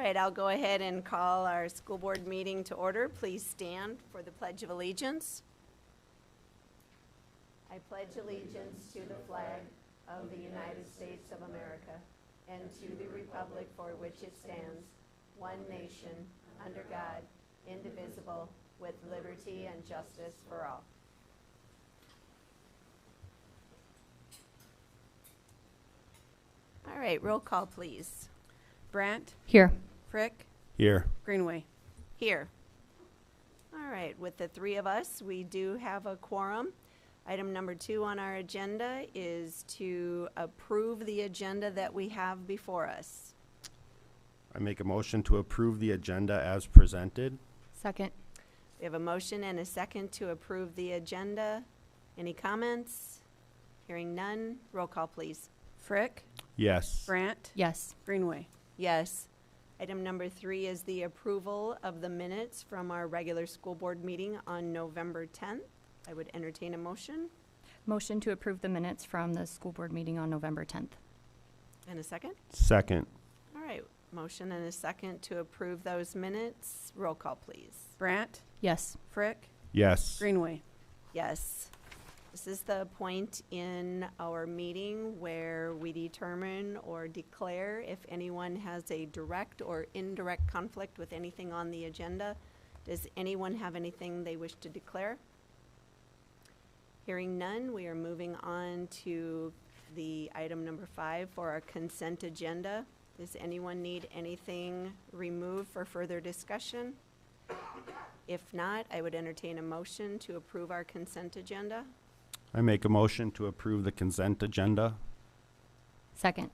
right, I'll go ahead and call our school board meeting to order. Please stand for the Pledge of Allegiance. I pledge allegiance to the flag of the United States of America and to the republic for which it stands, one nation, under God, indivisible, with liberty and justice for all. All right, roll call, please. Brandt? Here. Frick? Here. Greenway? Here. All right, with the three of us, we do have a quorum. Item number 2 on our agenda is to approve the agenda that we have before us. I make a motion to approve the agenda as presented. Second. We have a motion and a second to approve the agenda. Any comments? Hearing none, roll call, please. Frick? Yes. Brandt? Yes. Greenway? Yes. Item number 3 is the approval of the minutes from our regular school board meeting on November 10th. I would entertain a motion. Motion to approve the minutes from the school board meeting on November 10th. And a second? Second. All right, motion and a second to approve those minutes. Roll call, please. Brandt? Yes. Frick? Yes. Greenway? Yes. This is the point in our meeting where we determine or declare if anyone has a direct or indirect conflict with anything on the agenda. Does anyone have anything they wish to declare? Hearing none, we are moving on to the item number 5 for our consent agenda. Does anyone need anything removed for further discussion? If not, I would entertain a motion to approve our consent agenda. I make a motion to approve the consent agenda. Second.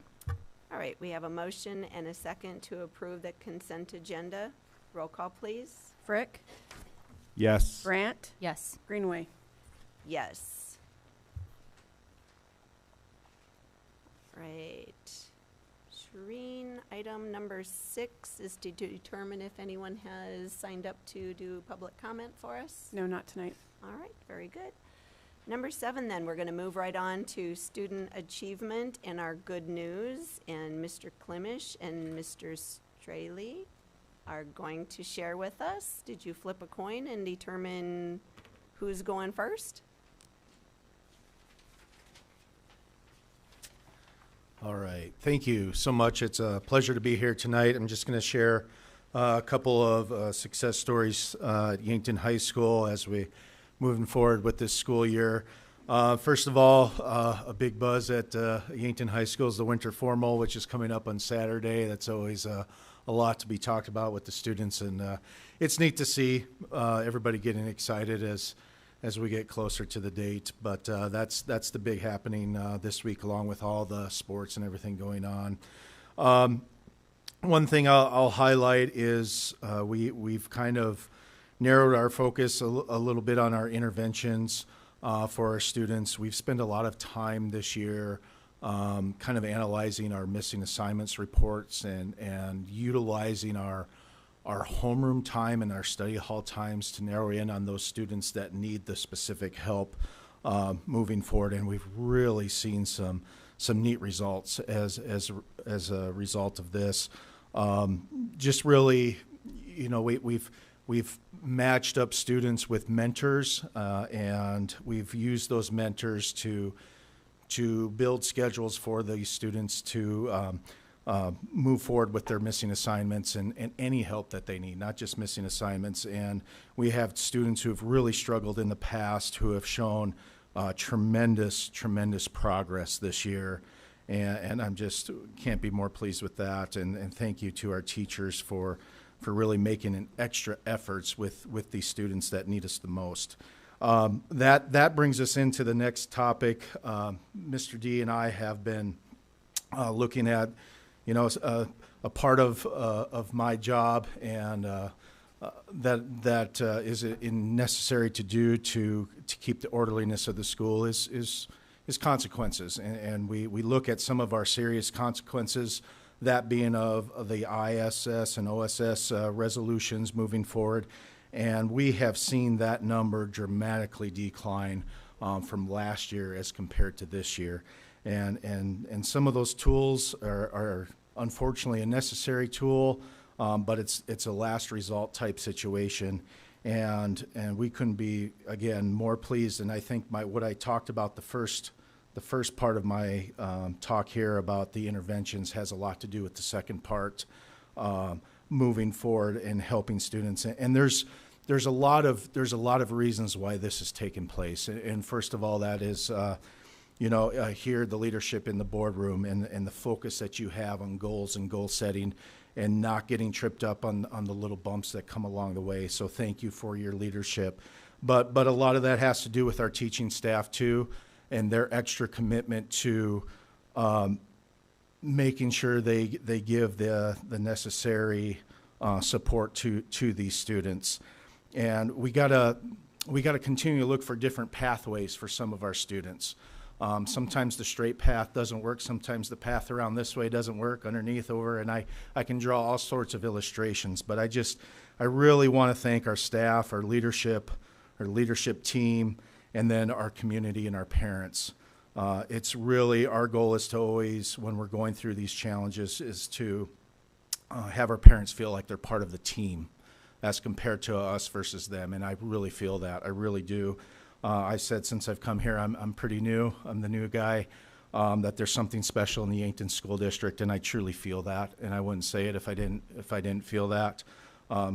All right, we have a motion and a second to approve the consent agenda. Roll call, please. Frick? Yes. Brandt? Yes. Greenway? Yes. Right. Shereen, item number 6 is to determine if anyone has signed up to do public comment for us. No, not tonight. All right, very good. Number 7, then, we're going to move right on to student achievement and our good news. And Mr. Klimisch and Mr. Straley are going to share with us. Did you flip a coin and determine who's going first? All right. Thank you so much. It's a pleasure to be here tonight. I'm just going to share a couple of success stories at Yankton High School as we moving forward with this school year. First of all, a big buzz at Yankton High School is the Winter Formal, which is coming up on Saturday. That's always a lot to be talked about with the students, and it's neat to see everybody getting excited as we get closer to the date. But that's the big happening this week, along with all the sports and everything going on. One thing I'll highlight is we've kind of narrowed our focus a little bit on our interventions for our students. We've spent a lot of time this year kind of analyzing our missing assignments reports and utilizing our homeroom time and our study hall times to narrow in on those students that need the specific help moving forward. And we've really seen some neat results as a result of this. Just really, you know, we've matched up students with mentors, and we've used those mentors to build schedules for these students to move forward with their missing assignments and any help that they need, not just missing assignments. And we have students who have really struggled in the past who have shown tremendous progress this year. And I'm just can't be more pleased with that. And thank you to our teachers for really making an extra efforts with these students that need us the most. That brings us into the next topic. Mr. D and I have been looking at, you know, a part of my job, and that is necessary to do to keep the orderliness of the school is consequences, and we look at some of our serious consequences, that being of the ISS and OSS resolutions moving forward. And we have seen that number dramatically decline from last year as compared to this year. And some of those tools are unfortunately a necessary tool, but it's a last result type situation. And we couldn't be, again, more pleased. And I think what I talked about the first part of my talk here about the interventions has a lot to do with the second part, moving forward and helping students. And there's a lot of reasons why this has taken place. And first of all, that is, here the leadership in the boardroom and the focus that you have on goals and goal setting, and not getting tripped up on the little bumps that come along the way. So thank you for your leadership. But a lot of that has to do with our teaching staff too, and their extra commitment to making sure they give the necessary support to these students. And we gotta continue to look for different pathways for some of our students. Sometimes the straight path doesn't work. Sometimes the path around this way doesn't work, underneath, over, and I can draw all sorts of illustrations. But I really want to thank our staff, our leadership team, and then our community and our parents. It's really, our goal is to always, when we're going through these challenges, is to have our parents feel like they're part of the team as compared to us versus them. And I really feel that. I really do. I said since I've come here, I'm pretty new. I'm the new guy. That there's something special in the Yankton School District, and I truly feel that. And I wouldn't say it if I didn't feel that.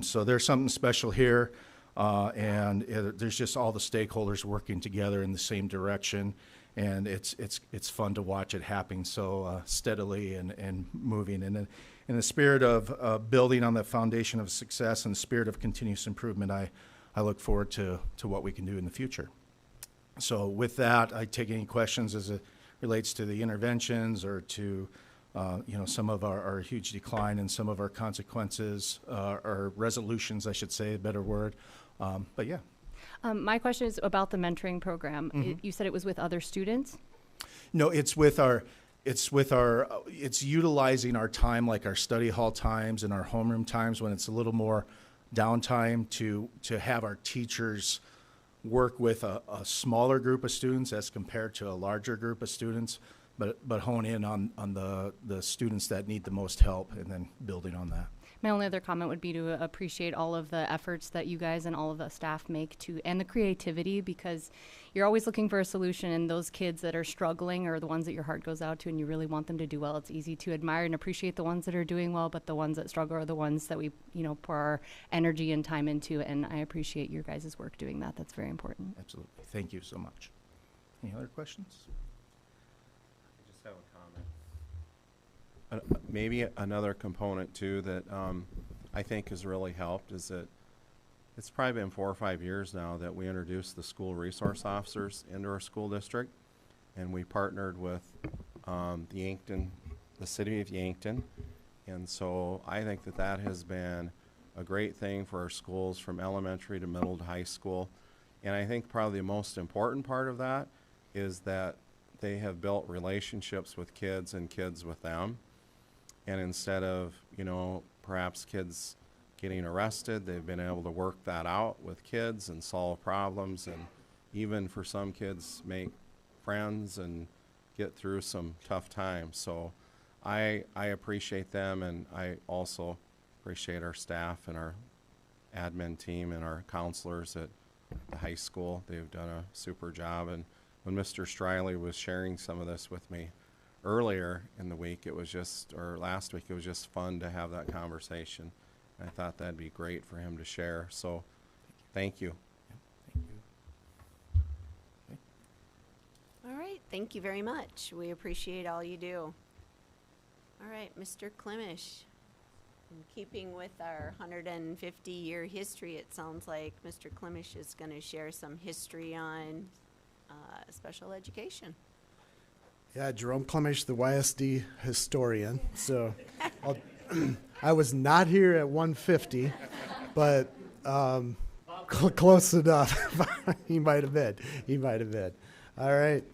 So there's something special here, and there's just all the stakeholders working together in the same direction, and it's fun to watch it happening so steadily and moving. And in the spirit of building on the foundation of success and the spirit of continuous improvement, I look forward to what we can do in the future. So with that, I take any questions as it relates to the interventions or to some of our huge decline and some of our consequences, or resolutions, I should say, a better word. But yeah. My question is about the mentoring program. Mm-hmm. You said it was with other students? No, it's utilizing our time, like our study hall times and our homeroom times, when it's a little more downtime, to have our teachers work with a smaller group of students as compared to a larger group of students, but hone in on the students that need the most help, and then building on that. My only other comment would be to appreciate all of the efforts that you guys and all of the staff make and the creativity, because you're always looking for a solution, and those kids that are struggling are the ones that your heart goes out to, and you really want them to do well. It's easy to admire and appreciate the ones that are doing well, but the ones that struggle are the ones that we, pour our energy and time into, and I appreciate your guys' work doing that. That's very important. Absolutely. Thank you so much. Any other questions? I just have a comment. Maybe another component too that I think has really helped is that it's probably been 4 or 5 years now that we introduced the school resource officers into our school district, and we partnered with the city of Yankton, and so I think that has been a great thing for our schools from elementary to middle to high school. And I think probably the most important part of that is that they have built relationships with kids and kids with them. And instead of, perhaps kids getting arrested, they've been able to work that out with kids and solve problems, and even for some kids make friends and get through some tough times. So I appreciate them, and I also appreciate our staff and our admin team and our counselors at the high school. They've done a super job. And when Mr. Striley was sharing some of this with me earlier in the week, or last week, it was just fun to have that conversation. And I thought that'd be great for him to share. So thank you. Thank you. All right, thank you very much. We appreciate all you do. All right, Mr. Klimisch. In keeping with our 150-year history, it sounds like Mr. Klimisch is going to share some history on special education. Yeah, Jerome Klimisch, the YSD historian. So I was not here at 150, but close enough. He might have been. All right.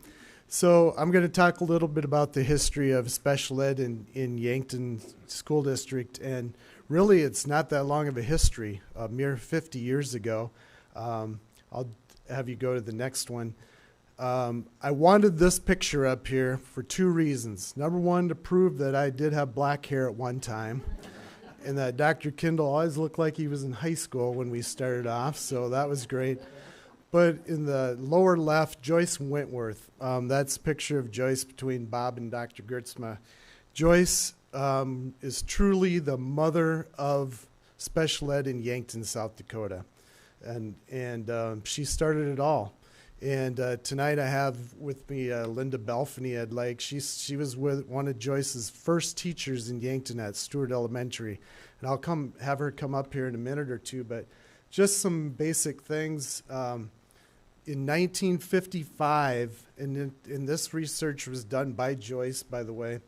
So I'm going to talk a little bit about the history of special ed in Yankton School District. And really, it's not that long of a history, a mere 50 years ago. I'll have you go to the next one. I wanted this picture up here for 2 reasons. Number one, to prove that I did have black hair at one time. And Dr. Kindle always looked like he was in high school when we started off, so that was great. But in the lower left, Joyce Wentworth. That's a picture of Joyce between Bob and Dr. Gertzma. Joyce is truly the mother of special ed in Yankton, South Dakota. And she started it all. And tonight I have with me Linda Belfany. She was with one of Joyce's first teachers in Yankton at Stewart Elementary. And I'll have her come up here in a minute or two, but just some basic things. In 1955, and this research was done by Joyce, by the way,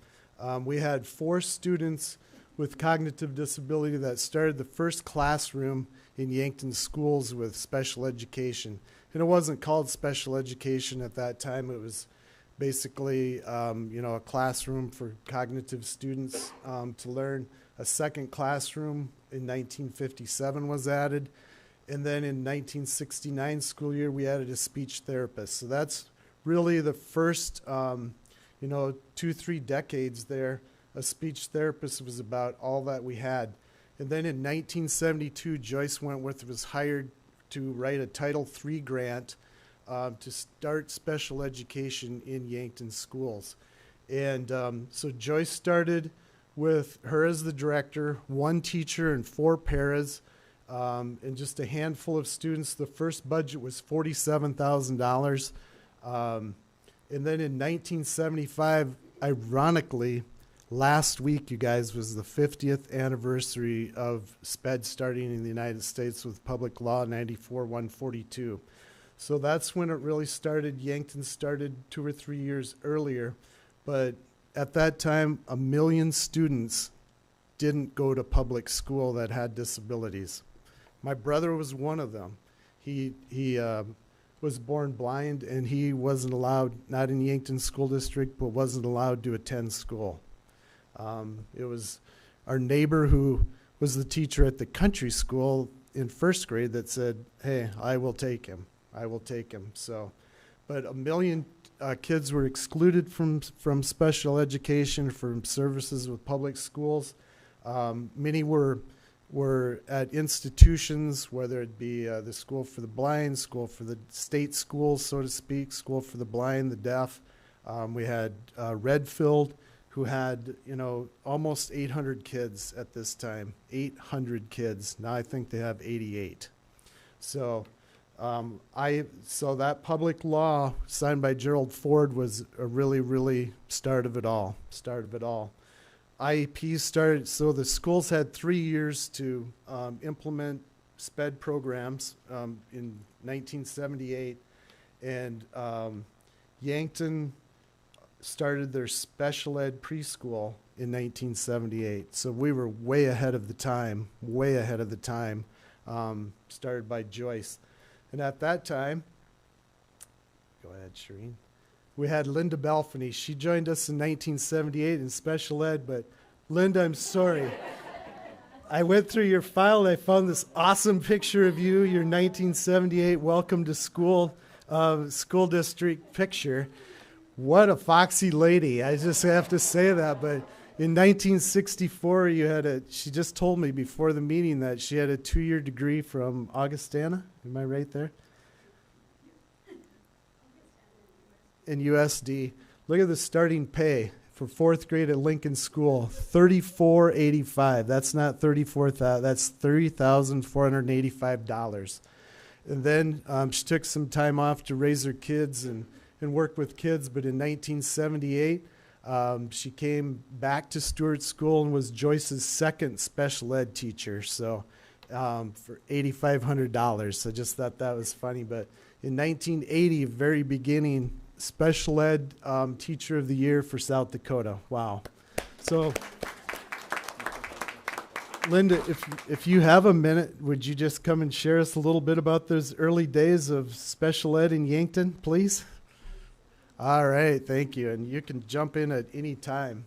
we had 4 students with cognitive disability that started the first classroom in Yankton schools with special education. And it wasn't called special education at that time. It was basically, a classroom for cognitive students to learn. A second classroom in 1957 was added. And then in 1969 school year, we added a speech therapist. So that's really the first, 2-3 decades there. A speech therapist was about all that we had. And then in 1972, Joyce Wentworth was hired to write a Title III grant to start special education in Yankton schools. And so Joyce started with her as the director, 1 teacher and 4 paras, and just a handful of students. The first budget was $47,000. And then in 1975, ironically, last week, you guys, was the 50th anniversary of SPED starting in the United States with Public Law 94-142. So that's when it really started. Yankton started 2 or 3 years earlier, but at that time, 1 million students didn't go to public school that had disabilities. My brother was one of them. He was born blind, and he wasn't allowed, not in Yankton School District, but wasn't allowed to attend school. It was our neighbor who was the teacher at the country school in first grade that said, hey, I will take him. I will take him. So, but 1 million kids were excluded from special education, from services with public schools. Many were at institutions, whether it be the School for the Blind, School for the State Schools, so to speak, School for the Blind, the Deaf. We had Redfield, who had, almost 800 kids at this time, 800 kids. Now I think they have 88. So so that public law signed by Gerald Ford was a really start of it all. IEPs started, so the schools had 3 years to implement SPED programs in 1978, and Yankton started their special ed preschool in 1978. So we were way ahead of the time, started by Joyce. And at that time, go ahead, Shireen. We had Linda Belfany. She joined us in 1978 in special ed, but Linda, I'm sorry. I went through your file and I found this awesome picture of you, your 1978 Welcome to School school district picture. What a foxy lady. I just have to say that. But in 1964, she just told me before the meeting that she had a 2-year degree from Augustana. Am I right there? In USD. Look at the starting pay for 4th grade at Lincoln School, $34.85. That's not $34,000. That's $30,485. And then she took some time off to raise her kids and work with kids. But in 1978, she came back to Stewart School and was Joyce's second special ed teacher. So for $8,500. So just thought that was funny. But in 1980, very beginning, special ed teacher of the year for South Dakota. Wow. So Linda, if you have a minute, would you just come and share us a little bit about those early days of special ed in Yankton, please? All right, thank you. And you can jump in at any time.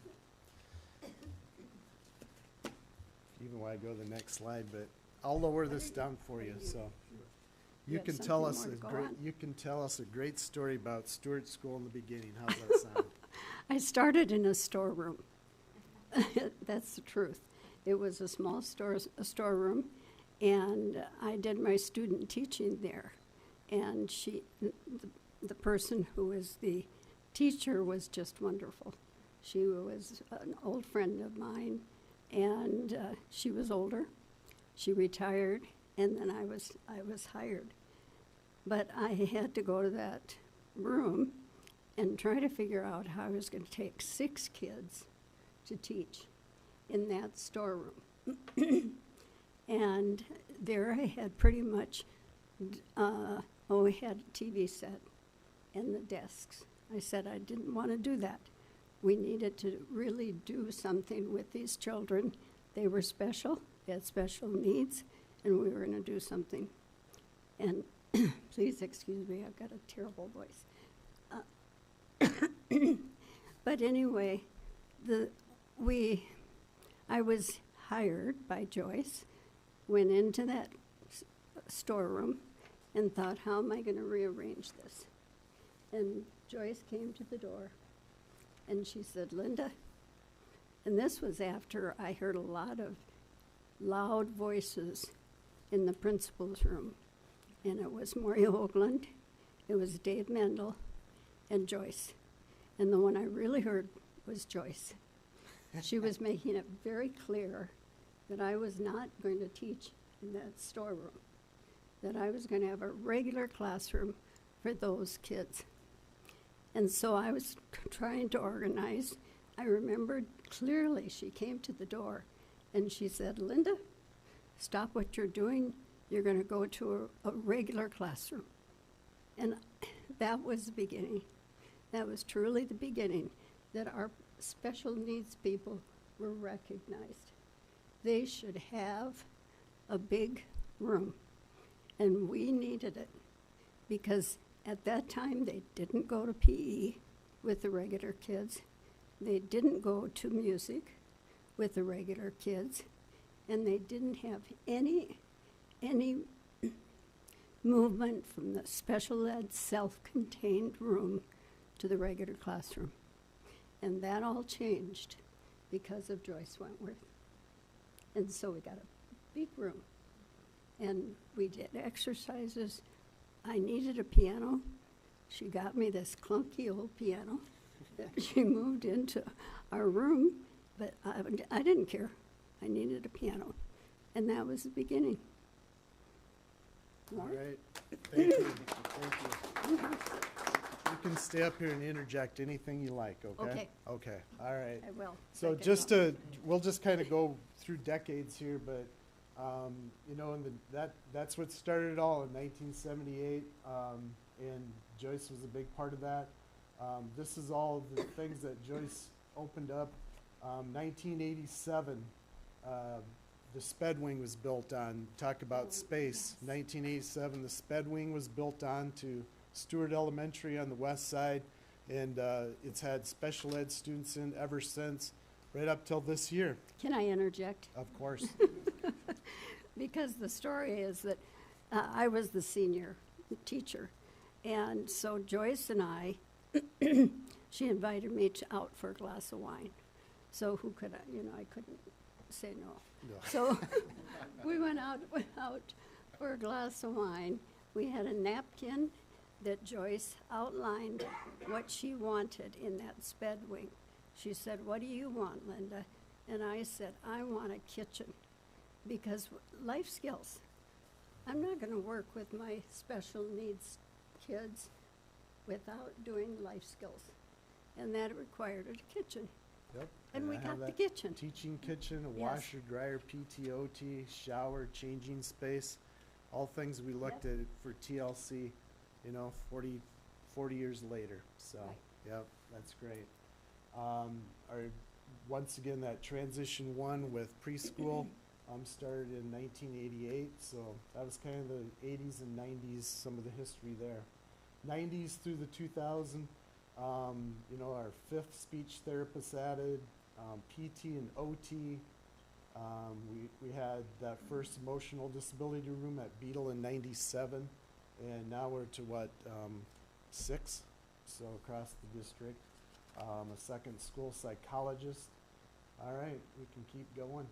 Even while I go to the next slide, but I'll lower this down for you. So you can tell us a great story about Stewart School in the beginning. How's that sound? I started in a storeroom. That's the truth. It was a small storeroom, and I did my student teaching there. And the person who was the teacher was just wonderful. She was an old friend of mine, and she was older. She retired, and then I was hired. But I had to go to that room and try to figure out how I was going to take 6 kids to teach in that storeroom. And there I had pretty much, we had a TV set and the desks. I said I didn't want to do that. We needed to really do something with these children. They were special, they had special needs, and we were going to do something. And please excuse me, I've got a terrible voice. But anyway, I was hired by Joyce, went into that storeroom and thought, how am I going to rearrange this? And Joyce came to the door and she said, Linda, and this was after I heard a lot of loud voices in the principal's room. And it was Maury Hoagland, it was Dave Mendel, and Joyce. And the one I really heard was Joyce. She was making it very clear that I was not going to teach in that storeroom, that I was going to have a regular classroom for those kids. And so I was trying to organize. I remembered clearly she came to the door and she said, Linda, stop what you're doing. You're going to go to a regular classroom. And that was the beginning. That was truly the beginning, that our special needs people were recognized. They should have a big room, and we needed it because at that time they didn't go to PE with the regular kids. They didn't go to music with the regular kids, and they didn't have any movement from the special ed self-contained room to the regular classroom. And that all changed because of Joyce Wentworth. And so we got a big room. And we did exercises. I needed a piano. She got me this clunky old piano that she moved into our room, but I didn't care. I needed a piano. And that was the beginning. All right. Thank you. Thank you. You can stay up here and interject anything you like, okay? Okay. Okay, all right. I will. So we'll just kind of go through decades here, but, you know, that's what started it all in 1978, and Joyce was a big part of that. This is all the things that Joyce opened up. 1987, the sped wing was built on. Talk about space. Yes. 1987, the sped wing was built on to Stewart Elementary on the west side, and it's had special ed students in ever since, right up till this year. Can I interject? Of course. Because the story is that I was the senior teacher, and so Joyce and I, she invited me out for a glass of wine. So who could I, I couldn't say no. No. So we went out for a glass of wine. We had a napkin that Joyce outlined what she wanted in that sped wing. She said, what do you want, Linda? And I said, I want a kitchen, because life skills. I'm not going to work with my special needs kids without doing life skills. And that required a kitchen. Yep. And we I have got the that kitchen. Teaching kitchen, a Yes. washer, dryer, PTOT, shower, changing space, all things we looked at for TLC, 40 years later. So, Right. Yep, that's great. Once again, that transition one with preschool started in 1988, so that was kind of the 80s and 90s, some of the history there. 90s through the 2000s. Our 5th speech therapist added, PT and OT. We had that first emotional disability room at Beetle in 97, and now we're to 6, so across the district. A second school psychologist. All right, we can keep going.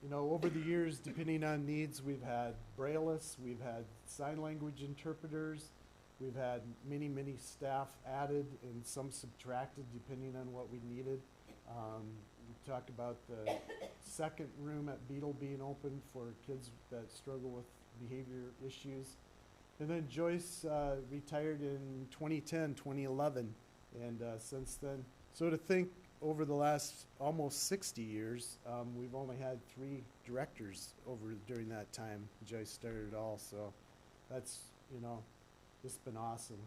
You know, over the years, depending on needs, we've had braillists, we've had sign language interpreters, we've had many, many staff added and some subtracted depending on what we needed. We talked about the second room at Beetle being open for kids that struggle with behavior issues. And then Joyce retired in 2010, 2011, and since then, so to think over the last almost 60 years, we've only had 3 directors over during that time. Joyce started it all, so that's, you know, it's been awesome.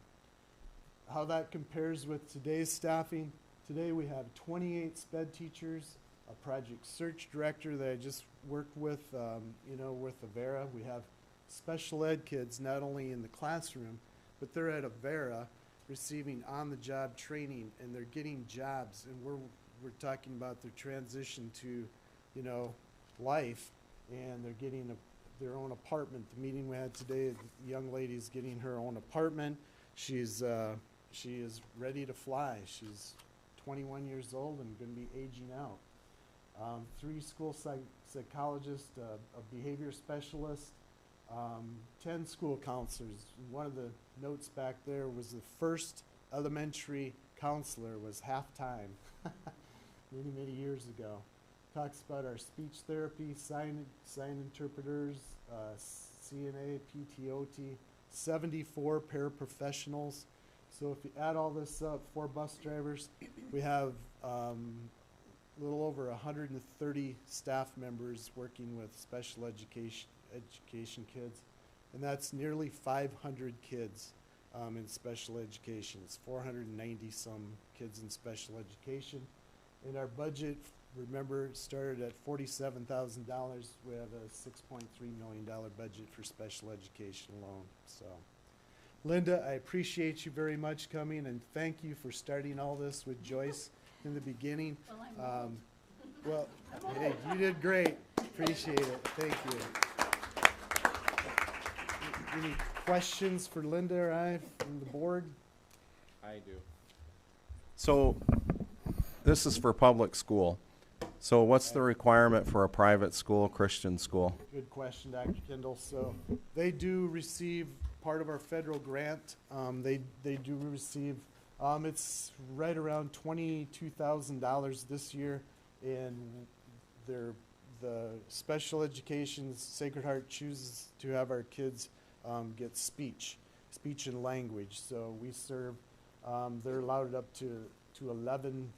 How that compares with today's staffing, today we have 28 sped teachers, a project search director that I just worked with, you know, with Avera. We have special ed kids not only in the classroom, but they're at Avera receiving on-the-job training, and they're getting jobs, and we're talking about their transition to, you know, life, and they're getting their own apartment. The meeting we had today, the young lady's getting her own apartment. She is ready to fly. She's 21 years old and going to be aging out. 3 school psychologists, a behavior specialist, 10 school counselors. One of the notes back there was the first elementary counselor was half-time many, many years ago. Talks about our speech therapy, sign interpreters, CNA, PTOT, 74 paraprofessionals. So if you add all this up, 4 bus drivers, we have a little over 130 staff members working with special education kids, and that's nearly 500 kids in special education. It's 490 some kids in special education. And our budget, remember, started at $47,000. We have a $6.3 million budget for special education alone. So, Linda, I appreciate you very much coming, and thank you for starting all this with Joyce in the beginning. Well, hey, you did great. Appreciate it. Thank you. Any questions for Linda or I from the board? I do. So this is for public school. So what's the requirement for a private school, Christian school? Good question, Dr. Kendall. So they do receive part of our federal grant. They do receive, it's right around $22,000 this year, and the special education Sacred Heart chooses to have our kids get speech and language. So we serve, they're allowed up to 11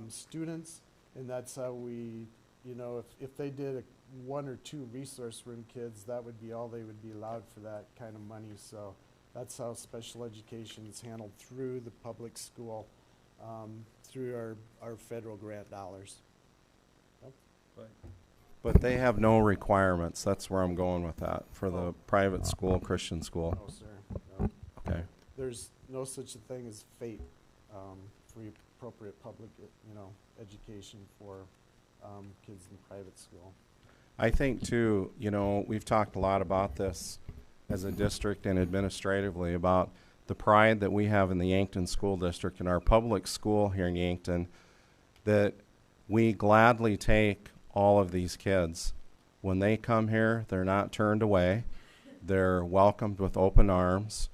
students, and that's how we, you know, if they did 1 or 2 resource room kids, that would be all they would be allowed for that kind of money. So that's how special education is handled through the public school, through our federal grant dollars. But they have no requirements. That's where I'm going with that for the private school, Christian school. No, sir. No. Okay. There's no such a thing as fate for appropriate public, you know, education for kids in private school. I think too, you know, we've talked a lot about this as a district and administratively about the pride that we have in the Yankton School District and our public school here in Yankton, that we gladly take all of these kids. When they come here, they're not turned away. They're welcomed with open arms.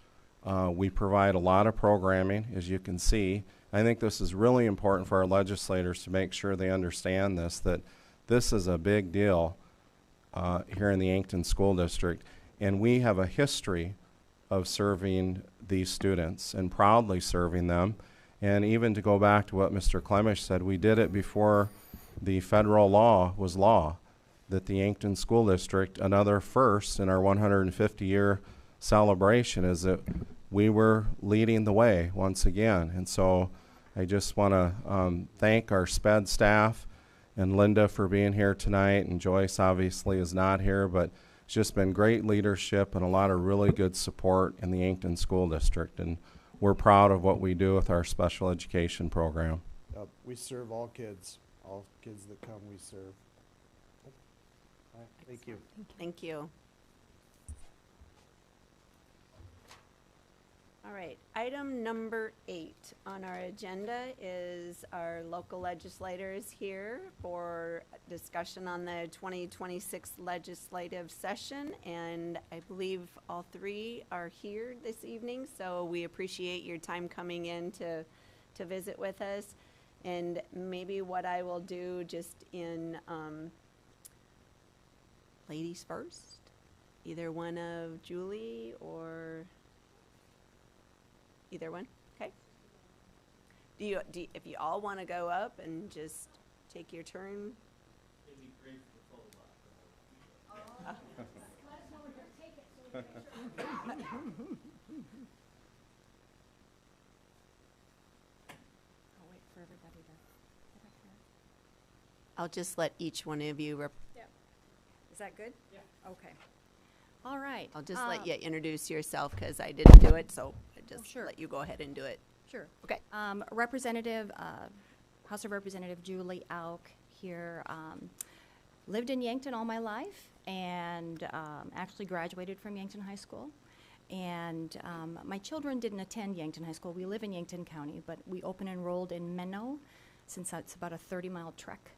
We provide a lot of programming, as you can see. I think this is really important for our legislators to make sure they understand this, that this is a big deal here in the Yankton School District. And we have a history of serving these students and proudly serving them. And even to go back to what Mr. Clemish said, we did it before the federal law was law, that the Yankton School District, another first in our 150-year celebration, is that we were leading the way once again. And so I just want to thank our SPED staff and Linda for being here tonight, and Joyce obviously is not here, but it's just been great leadership and a lot of really good support in the Yankton School District, and we're proud of what we do with our special education program. We serve all kids that come, we serve. All right, thank you. Thank you. All right, item number 8 on our agenda is our local legislators here for discussion on the 2026 legislative session, and I believe all 3 are here this evening, so we appreciate your time coming in to visit with us. And maybe what I will do just in ladies first, either one of Julie or either one, okay? Do you, if you all want to go up and just take your turn? I'll wait for everybody to get up here. I'll just let each one of you, Is that good? Yeah. Okay. All right. I'll just let you introduce yourself because I didn't do it, so I just sure. let you go ahead and do it. Sure. Okay. Representative, House of Representative Julie Auk here. Lived in Yankton all my life and actually graduated from Yankton High School. And my children didn't attend Yankton High School. We live in Yankton County, but we open enrolled in Menno, since that's about a 30-mile trek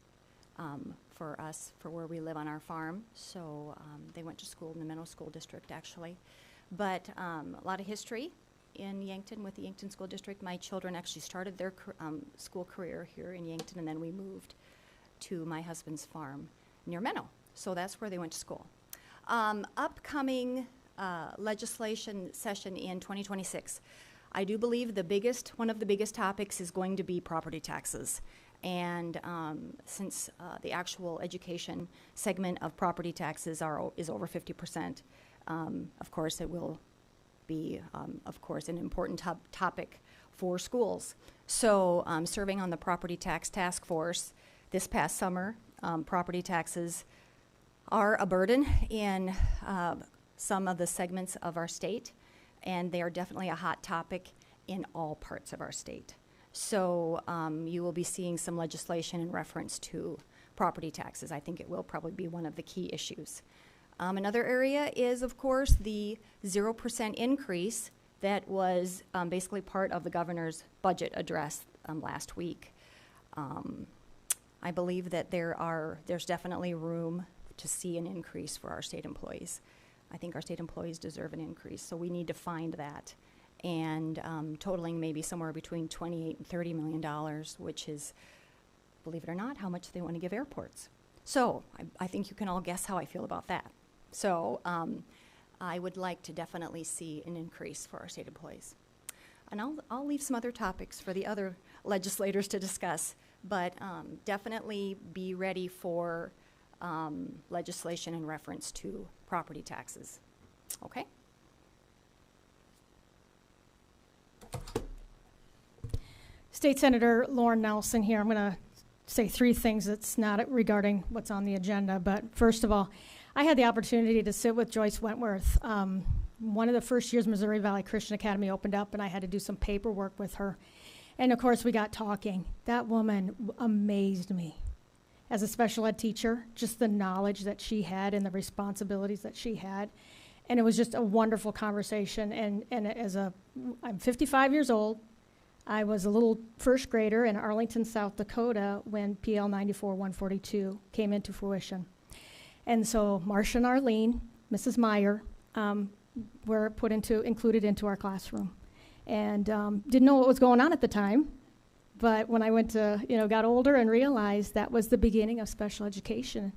for us, for where we live on our farm. So they went to school in the Menno School District, actually. But a lot of history in Yankton with the Yankton School District. My children actually started their school career here in Yankton, and then we moved to my husband's farm near Menno. So that's where they went to school. Upcoming legislation session in 2026. I do believe one of the biggest topics is going to be property taxes. And since the actual education segment of property taxes is over 50%, of course it will be, of course, an important topic for schools. So serving on the Property Tax Task Force this past summer, property taxes are a burden in some of the segments of our state, and they are definitely a hot topic in all parts of our state. So you will be seeing some legislation in reference to property taxes. I think it will probably be one of the key issues. Another area is, of course, the 0% increase that was basically part of the governor's budget address last week. I believe that there's definitely room to see an increase for our state employees. I think our state employees deserve an increase, so we need to find that. And totaling maybe somewhere between $28 and $30 million, which is, believe it or not, how much they want to give airports. So I think you can all guess how I feel about that. So I would like to definitely see an increase for our state employees. And I'll leave some other topics for the other legislators to discuss, but definitely be ready for legislation in reference to property taxes. Okay? State Senator Lauren Nelson here. I'm going to say 3 things that's not regarding what's on the agenda. But first of all, I had the opportunity to sit with Joyce Wentworth. One of the first years Missouri Valley Christian Academy opened up, and I had to do some paperwork with her. And of course, we got talking. That woman amazed me as a special ed teacher, just the knowledge that she had and the responsibilities that she had. And it was just a wonderful conversation. And I'm 55 years old. I was a little first grader in Arlington, South Dakota when PL 94-142 came into fruition. And so Marcia and Arlene, Mrs. Meyer, were included into our classroom. And didn't know what was going on at the time, but when I got older and realized that was the beginning of special education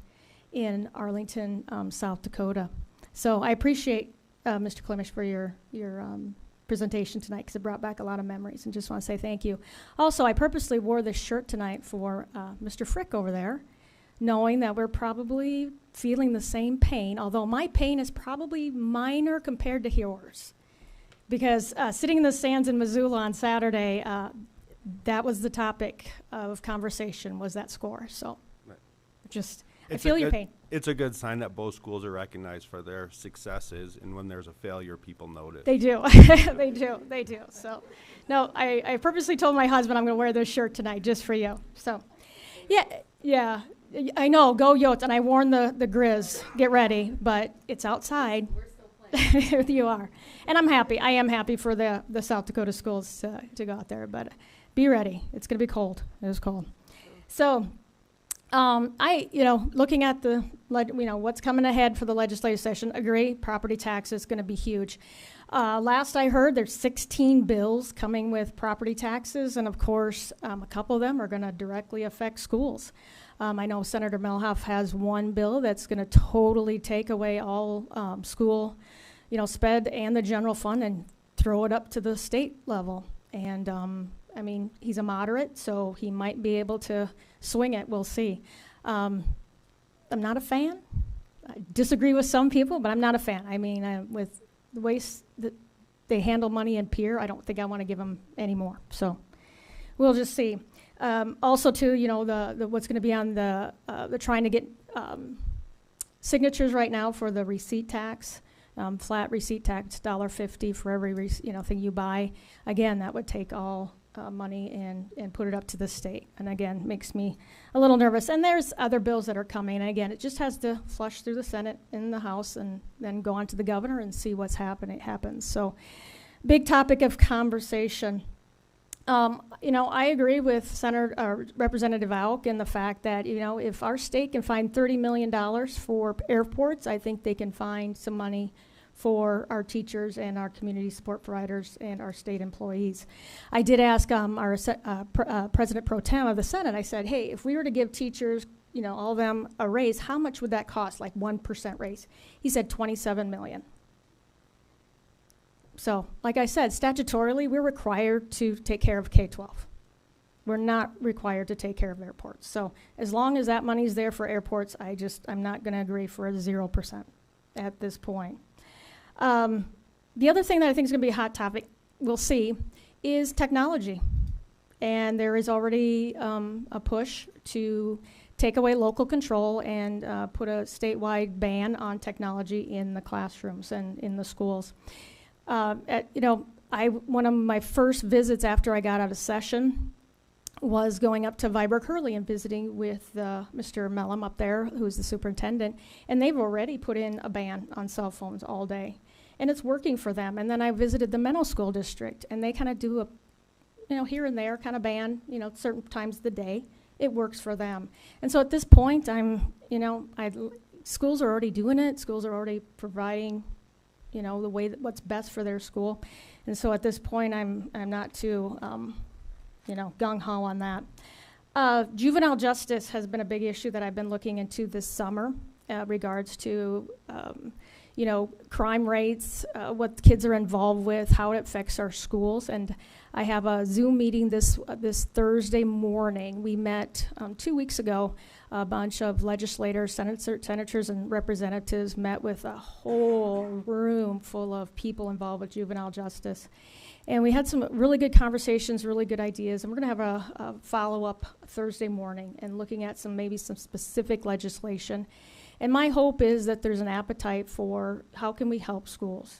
in Arlington, South Dakota. So I appreciate Mr. Klimisch for your presentation tonight, because it brought back a lot of memories, and just want to say thank you. Also, I purposely wore this shirt tonight for Mr. Frick over there, knowing that we're probably feeling the same pain, although my pain is probably minor compared to yours. Because sitting in the stands in Missoula on Saturday, that was the topic of conversation, was that score. So I feel your pain. It's a good sign that both schools are recognized for their successes, and when there's a failure, people notice. They do. They do. So, no, I purposely told my husband I'm going to wear this shirt tonight just for you. So, yeah, I know, go Yotes. And I warned the Grizz, get ready, but it's outside. We're still playing. You are. And I'm happy. I am happy for the South Dakota schools to go out there. But be ready. It's going to be cold. It was cold. So looking at what's coming ahead for the legislative session, agree, property tax is going to be huge. Last I heard, there's 16 bills coming with property taxes, and of course, a couple of them are going to directly affect schools. I know Senator Melhoff has one bill that's going to totally take away all school, SPED and the general fund and throw it up to the state level. And he's a moderate, so he might be able to swing it. We'll see. I'm not a fan. I disagree with some people, but I'm not a fan. With the way that they handle money in Pierre, I don't think I want to give them any more. So we'll just see. Also, too, what's going to be on the trying to get signatures right now for the receipt tax, flat receipt tax, $1.50 for every thing you buy. Again, that would take all money and put it up to the state. And again, makes me a little nervous. And there's other bills that are coming. And again, it just has to flush through the Senate and the House and then go on to the governor and see what's happens. So big topic of conversation. I agree with Representative Auk in the fact that, if our state can find $30 million for airports, I think they can find some money for our teachers and our community support providers and our state employees. I did ask our President Pro Tem of the Senate, I said, hey, if we were to give teachers, all of them a raise, how much would that cost, like 1% raise? He said $27 million. So, like I said, statutorily, we're required to take care of K-12. We're not required to take care of airports. So, as long as that money's there for airports, I'm not going to agree for a 0% at this point. The other thing that I think is going to be a hot topic, we'll see, is technology. And there is already a push to take away local control and put a statewide ban on technology in the classrooms and in the schools. One of my first visits after I got out of session was going up to Viborg Hurley and visiting with Mr. Mellum up there, who's the superintendent, and they've already put in a ban on cell phones all day, and it's working for them. And then I visited the Menno School District, and they kind of do a, here and there kind of ban, certain times of the day. It works for them. And so at this point, schools are already doing it. Schools are already providing the way what's best for their school. And so at this point, I'm not too, gung-ho on that. Juvenile justice has been a big issue that I've been looking into this summer, regards to, crime rates, what kids are involved with, how it affects our schools. And I have a Zoom meeting this Thursday morning. We met 2 weeks ago. A bunch of legislators, senators, and representatives met with a whole room full of people involved with juvenile justice. And we had some really good conversations, really good ideas. And we're going to have a follow-up Thursday morning and looking at maybe some specific legislation. And my hope is that there's an appetite for how can we help schools,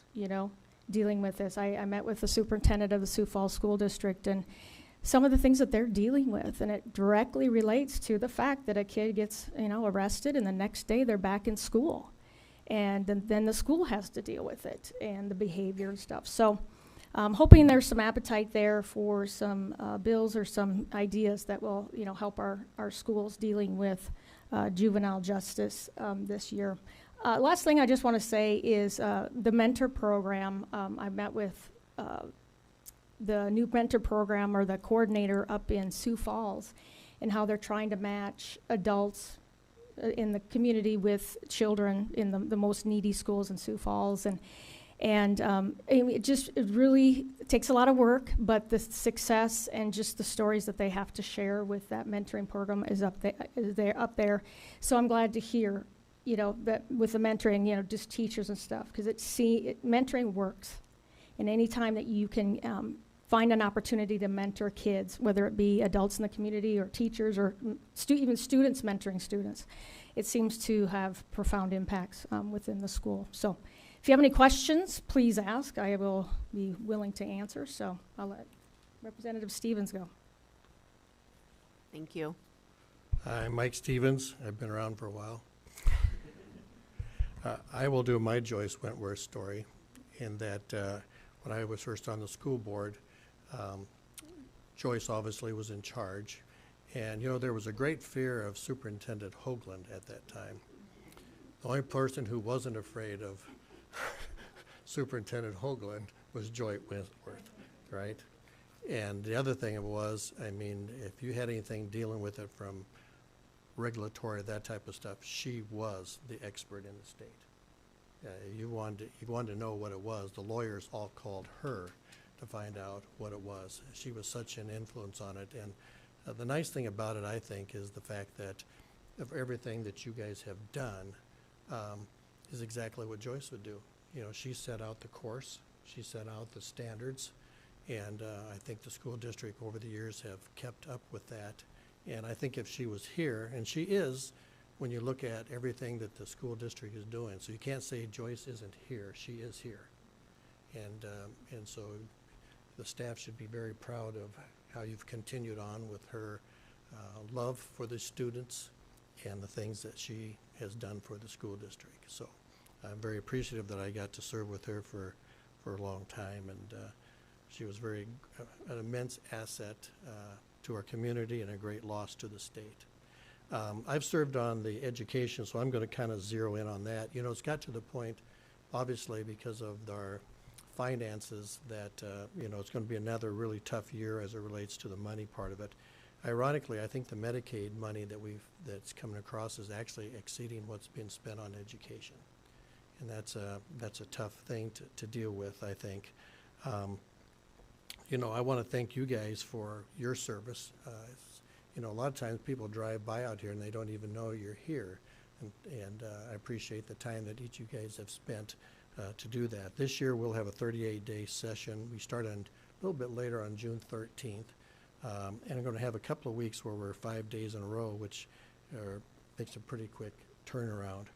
dealing with this. I met with the superintendent of the Sioux Falls School District, and some of the things that they're dealing with, and it directly relates to the fact that a kid gets, arrested, and the next day they're back in school, and then the school has to deal with it and the behavior and stuff. So, hoping there's some appetite there for some bills or some ideas that will, help our schools dealing with juvenile justice this year. Last thing I just want to say is the mentor program. I met with the new mentor program, or the coordinator up in Sioux Falls, and how they're trying to match adults in the community with children in the most needy schools in Sioux Falls. And it really takes a lot of work, but the success and just the stories that they have to share with that mentoring program is up there. So I'm glad to hear, that with the mentoring, just teachers and stuff, because mentoring works. And any time that you can find an opportunity to mentor kids, whether it be adults in the community or teachers or even students mentoring students, it seems to have profound impacts within the school. So if you have any questions, please ask. I will be willing to answer. So I'll let Representative Stevens go. Thank you. Hi, Mike Stevens. I've been around for a while. I will do my Joyce Wentworth story in that when I was first on the school board, Joyce obviously was in charge. And, you know, there was a great fear of Superintendent Hoagland at that time. The only person who wasn't afraid of Superintendent Hoagland was Joyce Wentworth, right? And the other thing was, I mean, if you had anything dealing with it from regulatory, that type of stuff, she was the expert in the state. You wanted to know what it was. The lawyers all called her to find out what it was. She was such an influence on it. And the nice thing about it, I think, is the fact that of everything that you guys have done is exactly what Joyce would do. You know, she set out the course, she set out the standards, and I think the school district over the years have kept up with that. And I think if she was here, and she is, when you look at everything that the school district is doing, so you can't say Joyce isn't here, she is here. And so the staff should be very proud of how you've continued on with her love for the students and the things that she has done for the school district. So I'm very appreciative that I got to serve with her for a long time, and she was an immense asset to our community and a great loss to the state. I've served on the education, so I'm going to kind of zero in on that. You know, it's got to the point, obviously, because of our finances that, you know, it's going to be another really tough year as it relates to the money part of it. Ironically, I think the Medicaid money that's coming across is actually exceeding what's been spent on education. And that's a tough thing to deal with, I think. You know, I want to thank you guys for your service. You know, a lot of times people drive by out here and they don't even know you're here. And I appreciate the time that each of you guys have spent to do that. This year we'll have a 38-day session. We start on a little bit later on June 13th. And I'm going to have a couple of weeks where we're 5 days in a row, which makes a pretty quick turnaround.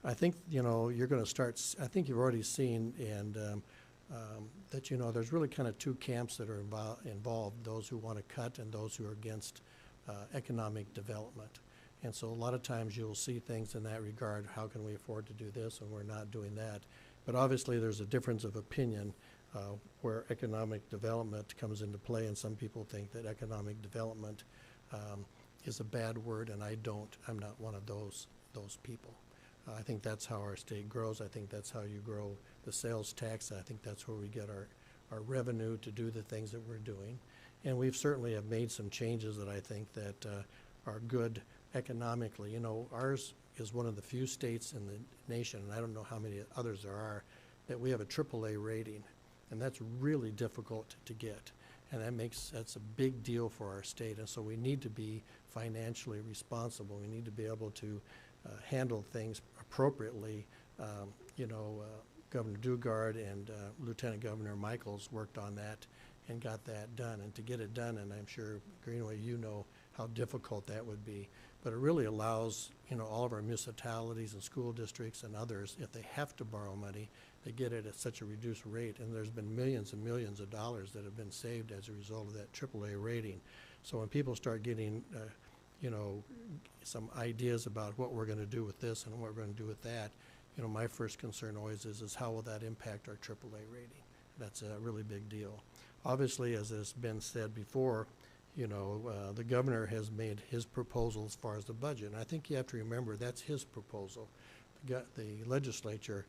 I think, you know, you're going to start, I think you've already seen and that, you know, there's really kind of two camps that are involved, those who want to cut and those who are against economic development. And so a lot of times you'll see things in that regard, how can we afford to do this and we're not doing that. But obviously there's a difference of opinion where economic development comes into play, and some people think that economic development is a bad word, and I'm not one of those people. I think that's how our state grows. I think that's how you grow the sales tax. I think that's where we get our revenue to do the things that we're doing. And we've certainly have made some changes that I think that are good economically. You know, ours is one of the few states in the nation, and I don't know how many others there are, that we have a AAA rating. And that's really difficult to get. And that's a big deal for our state. And so we need to be financially responsible. We need to be able to handle things appropriately. You know, Governor Dugard and Lieutenant Governor Michaels worked on that and got that done. And to get it done, and I'm sure, Greenway, you know how difficult that would be. But it really allows, you know, all of our municipalities and school districts and others, if they have to borrow money, they get it at such a reduced rate. And there's been millions and millions of dollars that have been saved as a result of that AAA rating. So when people start getting, you know, some ideas about what we're going to do with this and what we're going to do with that, you know, my first concern always is how will that impact our AAA rating? That's a really big deal. Obviously, as has been said before, you know, the governor has made his proposal as far as the budget. And I think you have to remember that's his proposal. The legislature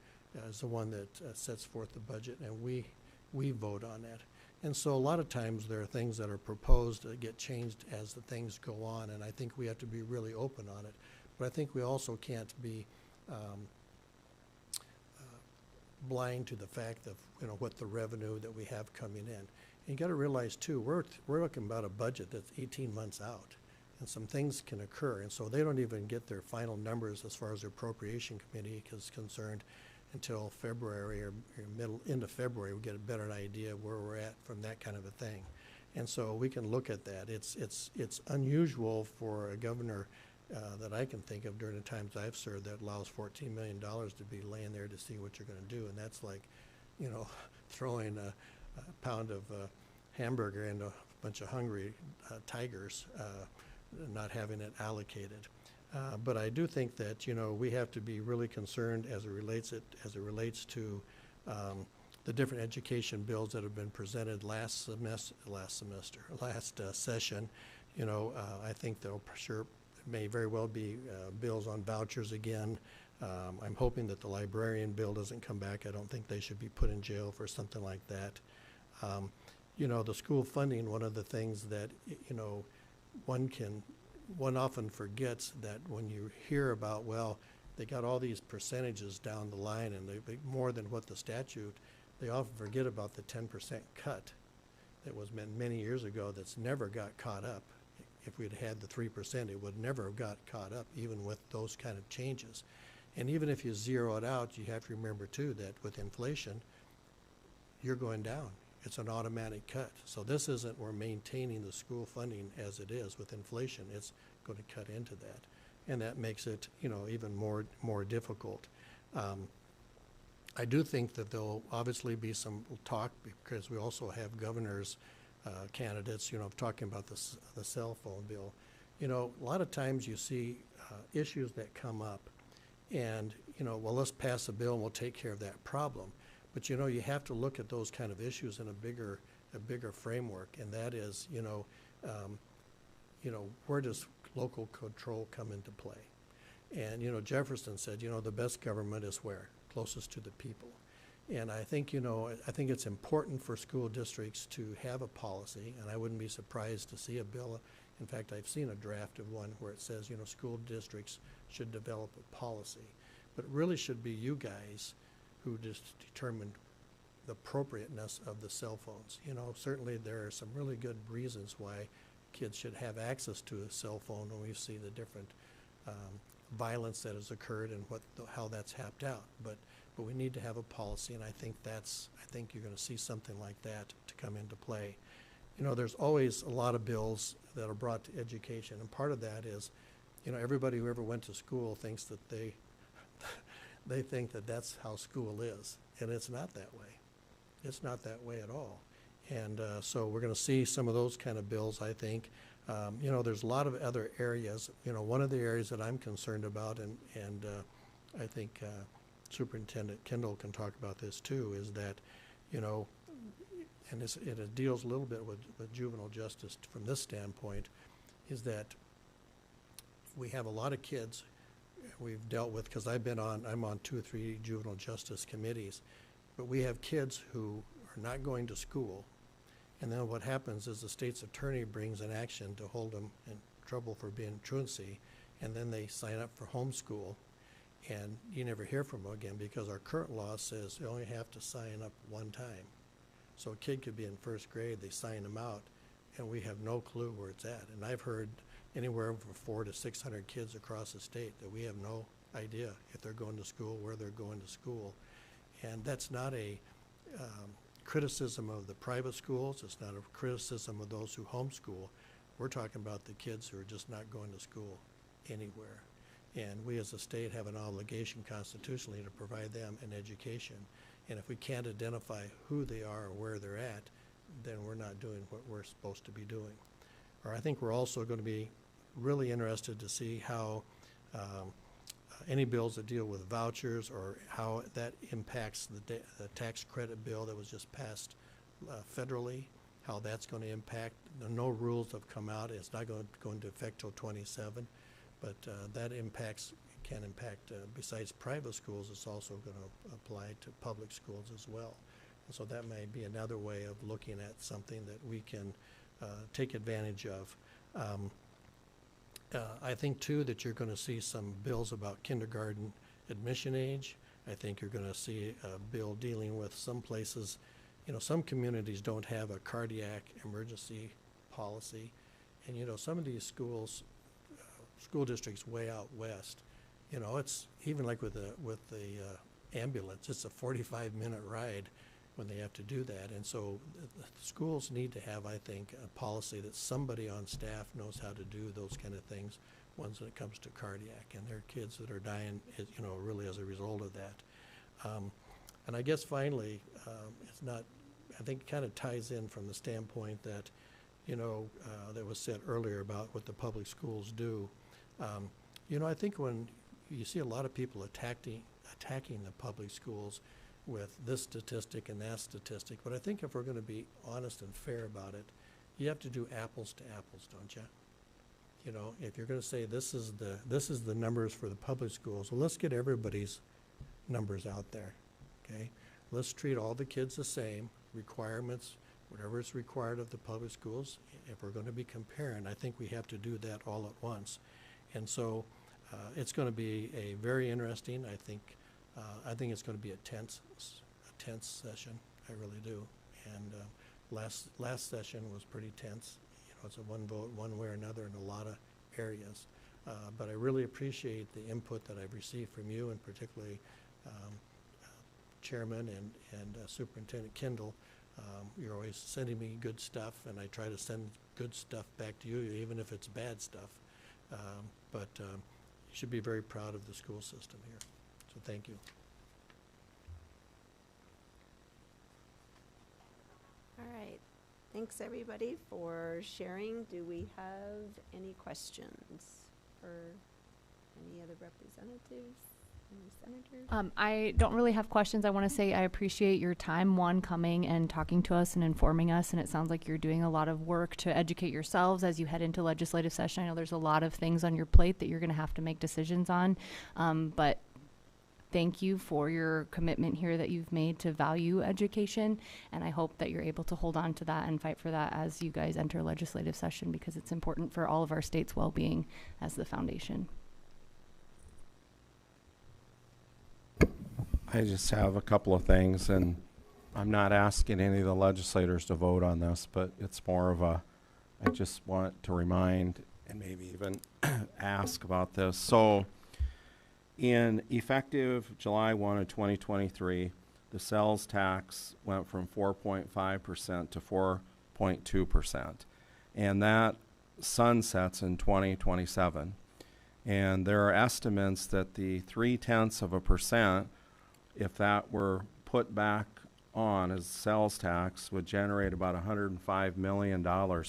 is the one that sets forth the budget, and we vote on that. And so a lot of times there are things that are proposed that get changed as the things go on, and I think we have to be really open on it. But I think we also can't be blind to the fact of, you know, what the revenue that we have coming in. And you got to realize too, we're looking about a budget that's 18 months out, and some things can occur. And so they don't even get their final numbers as far as the appropriation committee is concerned until February or end of February. We get a better idea of where we're at from that kind of a thing. And so we can look at that. It's unusual for a governor that I can think of during the times I've served that allows $14 million to be laying there to see what you're going to do. And that's like, you know, throwing a pound of hamburger into a bunch of hungry tigers, not having it allocated. But I do think that, we have to be really concerned as it relates to the different education bills that have been presented last session. I think there'll may very well be bills on vouchers again. I'm hoping that the librarian bill doesn't come back. I don't think they should be put in jail for something like that. The school funding, one of the things that, one often forgets that when you hear about, well, they got all these percentages down the line and they more than what the statute, they often forget about the 10% cut that was meant many years ago that's never got caught up. If we'd had the 3%, it would never have got caught up, even with those kind of changes. And even if you zero it out, you have to remember too that with inflation, you're going down. It's an automatic cut. So this isn't we're maintaining the school funding as it is. With inflation, it's going to cut into that. And that makes it, even more difficult. I do think that there'll obviously be some talk, because we also have governors, candidates, talking about the cell phone bill. A lot of times you see issues that come up and, well, let's pass a bill and we'll take care of that problem. But, you have to look at those kind of issues in a bigger framework, and that is, where does local control come into play? And, Jefferson said, the best government is where? Closest to the people. And I think, I think it's important for school districts to have a policy, and I wouldn't be surprised to see a bill. In fact, I've seen a draft of one where it says, school districts should develop a policy. But it really should be you guys who just determine the appropriateness of the cell phones. Certainly there are some really good reasons why kids should have access to a cell phone when we see the different violence that has occurred and how that's happed out. But we need to have a policy, and I think you're going to see something like that to come into play. There's always a lot of bills that are brought to education, and part of that is, everybody who ever went to school thinks that they think that that's how school is, and it's not that way. It's not that way at all. And so we're going to see some of those kind of bills, I think. There's a lot of other areas. One of the areas that I'm concerned about, and I think Superintendent Kendall can talk about this too, is that, and it deals a little bit with juvenile justice from this standpoint, is that we have a lot of kids we've dealt with, because I'm on 2 or 3 juvenile justice committees, but we have kids who are not going to school, and then what happens is the state's attorney brings an action to hold them in trouble for being truancy, and then they sign up for homeschool, and you never hear from them again, because our current law says you only have to sign up one time. So a kid could be in 1st grade, they sign them out, and we have no clue where it's at. And I've heard anywhere from 400 to 600 kids across the state that we have no idea if they're going to school, where they're going to school. And that's not a criticism of the private schools. It's not a criticism of those who homeschool. We're talking about the kids who are just not going to school anywhere. And we as a state have an obligation constitutionally to provide them an education. And if we can't identify who they are or where they're at, then we're not doing what we're supposed to be doing. Or I think we're also going to be really interested to see how any bills that deal with vouchers, or how that impacts the tax credit bill that was just passed federally, how that's going to impact. No rules have come out. It's not going to go into effect till 27, but that can impact, besides private schools, it's also going to apply to public schools as well. And so that may be another way of looking at something that we can take advantage of. I think too that you're going to see some bills about kindergarten admission age. I think you're going to see a bill dealing with some places. Some communities don't have a cardiac emergency policy, and some of these schools, school districts way out west, it's even like with the ambulance, it's a 45-minute ride when they have to do that. And so the schools need to have, I think, a policy that somebody on staff knows how to do those kind of things when it comes to cardiac. And there are kids that are dying, really as a result of that. And I guess finally, it's not, I think it kind of ties in from the standpoint that, that was said earlier about what the public schools do. You know, I think when you see a lot of people attacking the public schools with this statistic and that statistic, but I think if we're going to be honest and fair about it, you have to do apples to apples, don't you? You know, if you're going to say this is the numbers for the public schools, well, let's get everybody's numbers out there, okay? Let's treat all the kids the same, requirements, whatever is required of the public schools. If we're going to be comparing, I think we have to do that all at once. And so it's going to be a very interesting, I think it's going to be a tense session. I really do. And last session was pretty tense. You know, it's a one vote one way or another in a lot of areas. But I really appreciate the input that I've received from you, and particularly Chairman and Superintendent Kendall. You're always sending me good stuff, and I try to send good stuff back to you, even if it's bad stuff. But you should be very proud of the school system here. So thank you. All right. Thanks, everybody, for sharing. Do we have any questions for any other representatives? Any senators? I don't really have questions. I want to say I appreciate your time, one, coming and talking to us and informing us, and it sounds like you're doing a lot of work to educate yourselves as you head into legislative session. I know there's a lot of things on your plate that you're going to have to make decisions on, but thank you for your commitment here that you've made to value education, and I hope that you're able to hold on to that and fight for that as you guys enter legislative session, because it's important for all of our state's well-being as the foundation. I just have a couple of things, and I'm not asking any of the legislators to vote on this, but it's more of a, I just want to remind and maybe even ask about this. So in effective July 1 of 2023, the sales tax went from 4.5% to 4.2%, and that sunsets in 2027. And there are estimates that the 0.3%, if that were put back on as sales tax, would generate about $105 million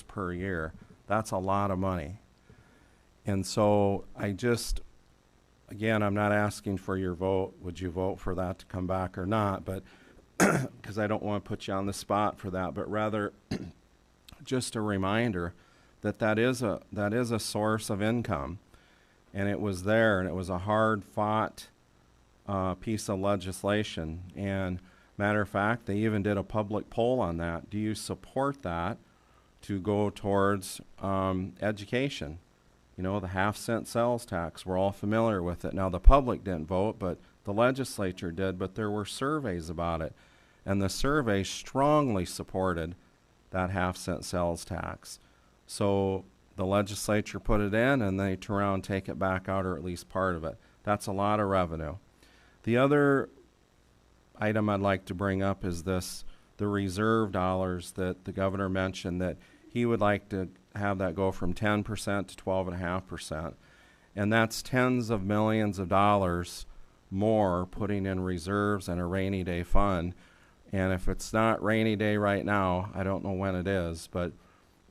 per year. That's a lot of money. And so I just, again, I'm not asking for your vote. Would you vote for that to come back or not? But because I don't want to put you on the spot for that, but rather just a reminder that that is a source of income. And it was there, and it was a hard-fought piece of legislation. And matter of fact, they even did a public poll on that. Do you support that to go towards education? You know, the half-cent sales tax, we're all familiar with it. Now, the public didn't vote, but the legislature did, but there were surveys about it. And the survey strongly supported that half-cent sales tax. So the legislature put it in, and they turn around and take it back out, or at least part of it. That's a lot of revenue. The other item I'd like to bring up is this, the reserve dollars that the governor mentioned, that he would like to have that go from 10% to 12.5%. And that's tens of millions of dollars more putting in reserves and a rainy day fund. And if it's not rainy day right now, I don't know when it is, but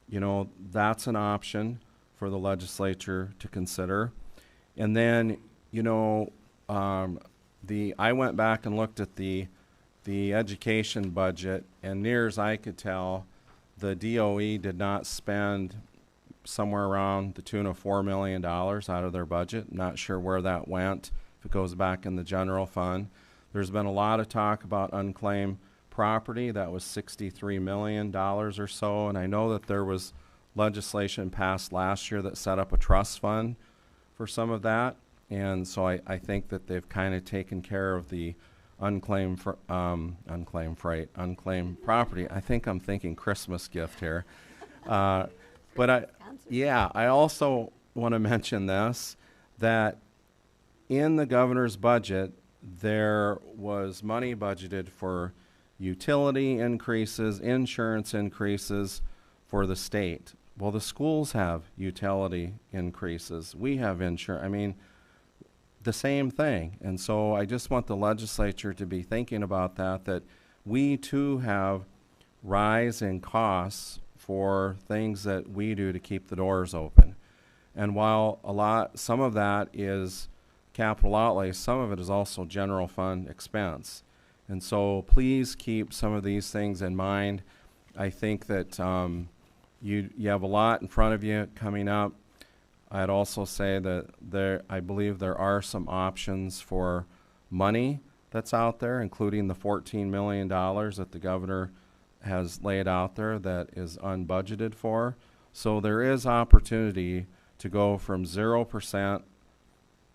you know, that's an option for the legislature to consider. And then, you know, I went back and looked at the education budget, and near as I could tell, the DOE did not spend somewhere around the tune of $4 million out of their budget. Not sure where that went, if it goes back in the general fund. There's been a lot of talk about unclaimed property. That was $63 million or so, and I know that there was legislation passed last year that set up a trust fund for some of that. And so I think that they've kind of taken care of the unclaimed property. I think I'm thinking Christmas gift here. But I also want to mention this, that in the governor's budget, there was money budgeted for utility increases, insurance increases for the state. Well, the schools have utility increases. We have insurance. I mean, the same thing. And so I just want the legislature to be thinking about that we too have rise in costs for things that we do to keep the doors open. And while some of that is capital outlay, some of it is also general fund expense. And so please keep some of these things in mind. I think that you have a lot in front of you coming up. I'd also say that I believe there are some options for money that's out there, including the $14 million that the governor has laid out there that is unbudgeted for. So there is opportunity to go from 0%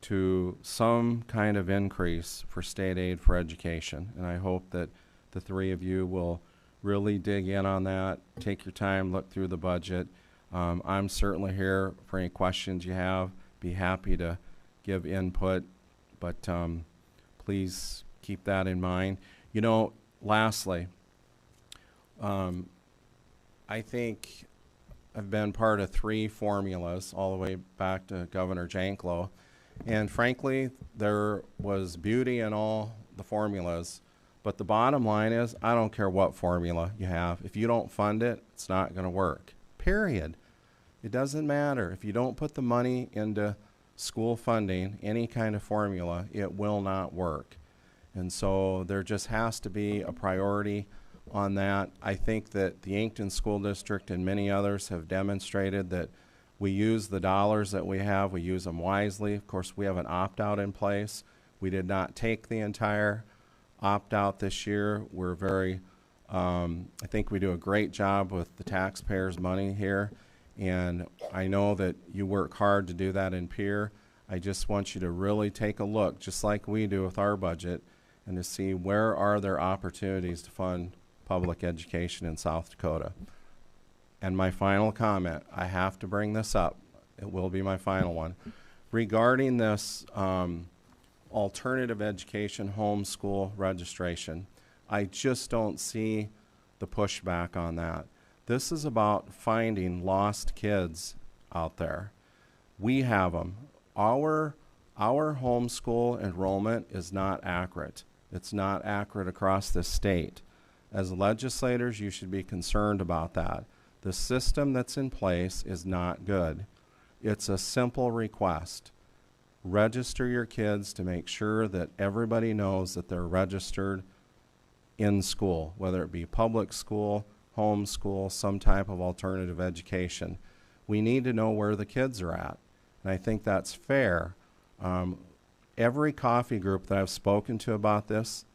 to some kind of increase for state aid for education. And I hope that the three of you will really dig in on that, take your time, look through the budget. I'm certainly here for any questions you have. Be happy to give input, but please keep that in mind. You know, lastly, I think I've been part of 3 formulas all the way back to Governor Janklow, and frankly, there was beauty in all the formulas, but the bottom line is I don't care what formula you have. If you don't fund it, it's not going to work, period. It doesn't matter. If you don't put the money into school funding, any kind of formula, it will not work. And so there just has to be a priority on that. I think that the Yankton School District and many others have demonstrated that we use the dollars that we have, we use them wisely. Of course, we have an opt-out in place. We did not take the entire opt-out this year. We're very, I think we do a great job with the taxpayers' money here. And I know that you work hard to do that in Pierre. I just want you to really take a look, just like we do with our budget, and to see where are there opportunities to fund public education in South Dakota. And my final comment, I have to bring this up. It will be my final one. Regarding this alternative education homeschool registration, I just don't see the pushback on that. This is about finding lost kids out there. We have them. Our homeschool enrollment is not accurate. It's not accurate across the state. As legislators, you should be concerned about that. The system that's in place is not good. It's a simple request. Register your kids to make sure that everybody knows that they're registered in school, whether it be public school, homeschool, some type of alternative education. We need to know where the kids are at, and I think that's fair. Every coffee group that I've spoken to about this,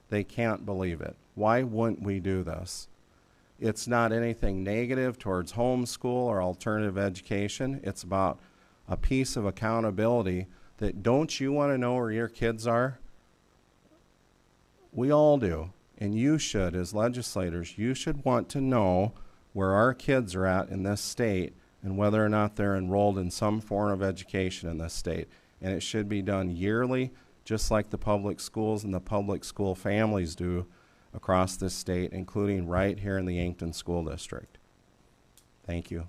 they can't believe it. Why wouldn't we do this? It's not anything negative towards homeschool or alternative education. It's about a piece of accountability that, don't you want to know where your kids are? We all do. And you should, as legislators, you should want to know where our kids are at in this state and whether or not they're enrolled in some form of education in this state. And it should be done yearly, just like the public schools and the public school families do across this state, including right here in the Yankton School District. Thank you.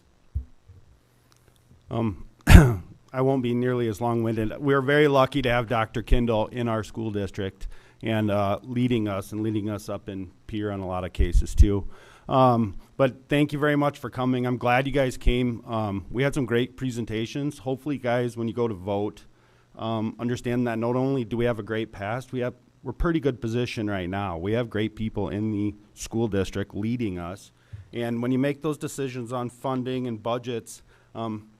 I won't be nearly as long-winded. We're very lucky to have Dr. Kindle in our school district and leading us up in Pierre on a lot of cases too. But thank you very much for coming. I'm glad you guys came. We had some great presentations. Hopefully, guys, when you go to vote, understand that not only do we have a great past, we're pretty good position right now. We have great people in the school district leading us. And when you make those decisions on funding and budgets,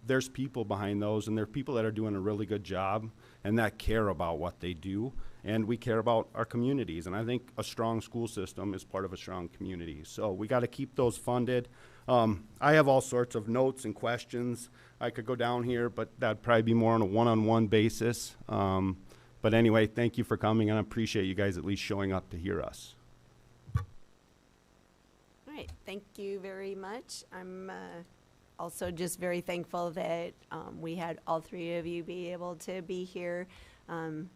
there's people behind those, and there are people that are doing a really good job and that care about what they do. And we care about our communities. And I think a strong school system is part of a strong community. So we got to keep those funded. I have all sorts of notes and questions. I could go down here, but that'd probably be more on a one-on-one basis. But anyway, thank you for coming, and I appreciate you guys at least showing up to hear us. All right, thank you very much. I'm also just very thankful that we had all 3 of you be able to be here.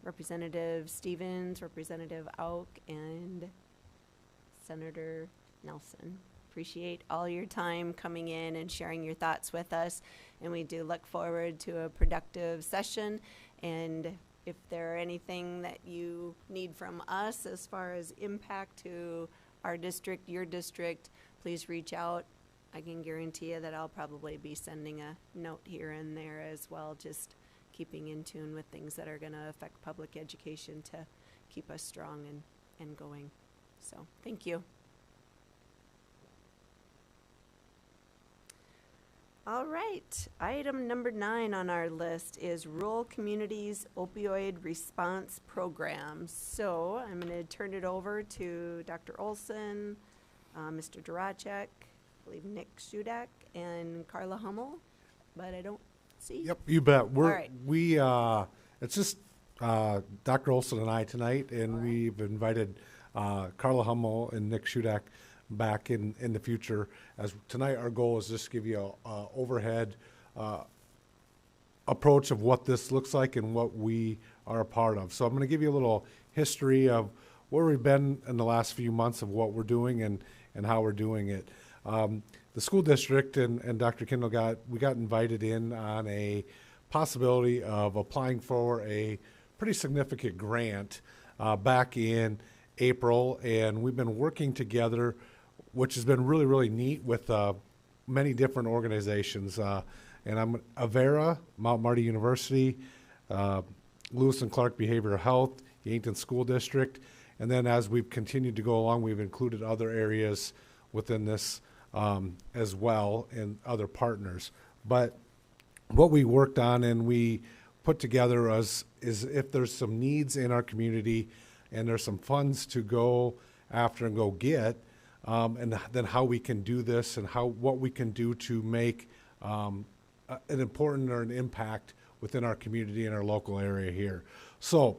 Representative Stevens, Representative Auk, and Senator Nelson. Appreciate all your time coming in and sharing your thoughts with us, and we do look forward to a productive session. And if there are anything that you need from us as far as impact to our district, your district, please reach out I can guarantee you that I'll probably be sending a note here and there as well, just keeping in tune with things that are going to affect public education to keep us strong and going. So, thank you. All right, item number 9 on our list is Rural Communities Opioid Response Programs. So I'm going to turn it over to Dr. Olson, Mr. Duracek, I believe Nick Shudak, and Carla Hummel, but I don't see. Yep, you bet. It's just Dr. Olson and I tonight, and we've invited Carla Hummel and Nick Shudak back in the future. As tonight, our goal is just to give you a overhead approach of what this looks like and what we are a part of. So I'm going to give you a little history of where we've been in the last few months of what we're doing and how we're doing it. The school district and Dr. Kendall got invited in on a possibility of applying for a pretty significant grant back in April, and we've been working together, which has been really, really neat with many different organizations. And I'm Avera, Mount Marty University, Lewis and Clark Behavioral Health, Yankton School District, and then as we've continued to go along, we've included other areas within this as well and other partners. But what we worked on and we put together is if there's some needs in our community and there's some funds to go after and go get, and then how we can do this and what we can do to make an important or an impact within our community and our local area here. So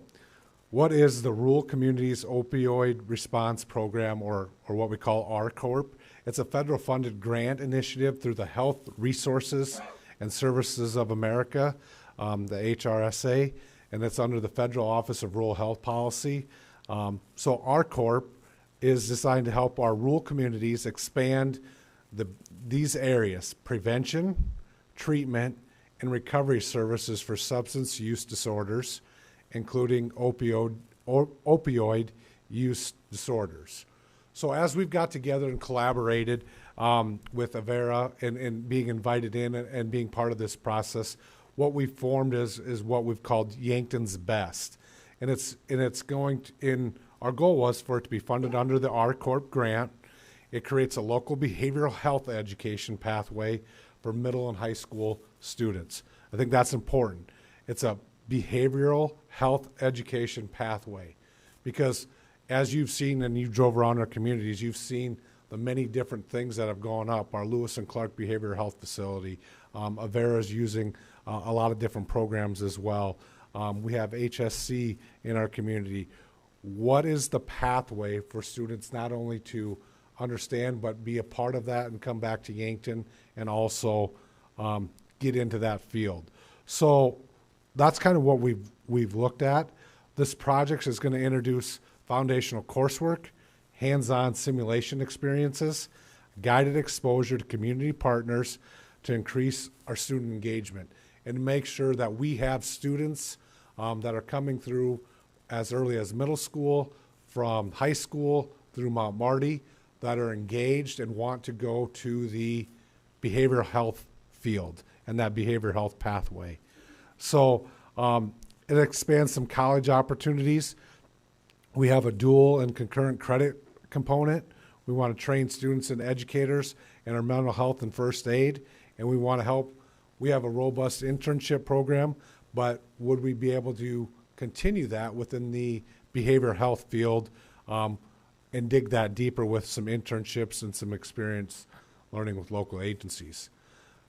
what is the Rural Communities Opioid Response Program, or what we call RCORP? It's a federal funded grant initiative through the Health Resources and Services of America, the HRSA, and it's under the Federal Office of Rural Health Policy. So RCORP is designed to help our rural communities expand these areas: prevention, treatment, and recovery services for substance use disorders, including opioid use disorders. So as we've got together and collaborated with Avera and being invited in and being part of this process, what we formed is what we've called Yankton's Best. And it's going to, our goal was for it to be funded under the RCORP grant. It creates a local behavioral health education pathway for middle and high school students. I think that's important. It's a behavioral health education pathway because as you've seen and you drove around our communities, you've seen the many different things that have gone up. Our Lewis and Clark Behavioral Health Facility, Avera is using a lot of different programs as well. We have HSC in our community. What is the pathway for students not only to understand but be a part of that and come back to Yankton and also get into that field? So that's kind of what we've looked at. This project is going to introduce foundational coursework, hands-on simulation experiences, guided exposure to community partners to increase our student engagement and to make sure that we have students that are coming through as early as middle school, from high school through Mount Marty, that are engaged and want to go to the behavioral health field and that behavioral health pathway. So it expands some college opportunities. We have a dual and concurrent credit component. We want to train students and educators in our mental health and first aid, and we want to help. We have a robust internship program, but would we be able to continue that within the behavioral health field and dig that deeper with some internships and some experience learning with local agencies?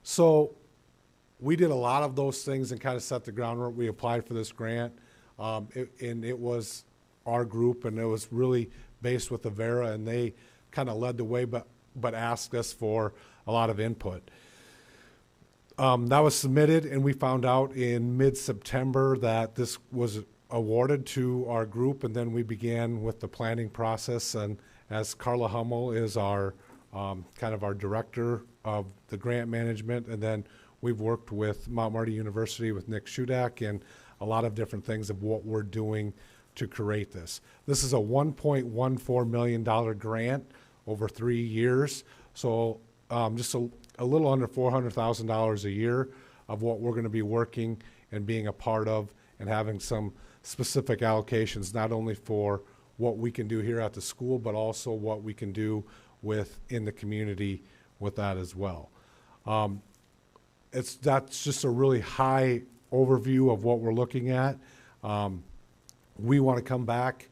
So we did a lot of those things and kind of set the groundwork. We applied for this grant, and it was our group, and it was really based with Avera, and they kind of led the way, but asked us for a lot of input. That was submitted, and we found out in mid-September that this was awarded to our group, and then we began with the planning process. And as Carla Hummel is our kind of our director of the grant management, and then we've worked with Mount Marty University with Nick Shudak and a lot of different things of what we're doing to create this. This is a $1.14 million grant over 3 years. So just a little under $400,000 a year of what we're going to be working and being a part of, and having some specific allocations, not only for what we can do here at the school, but also what we can do in the community with that as well. That's just a really high overview of what we're looking at. We want to come back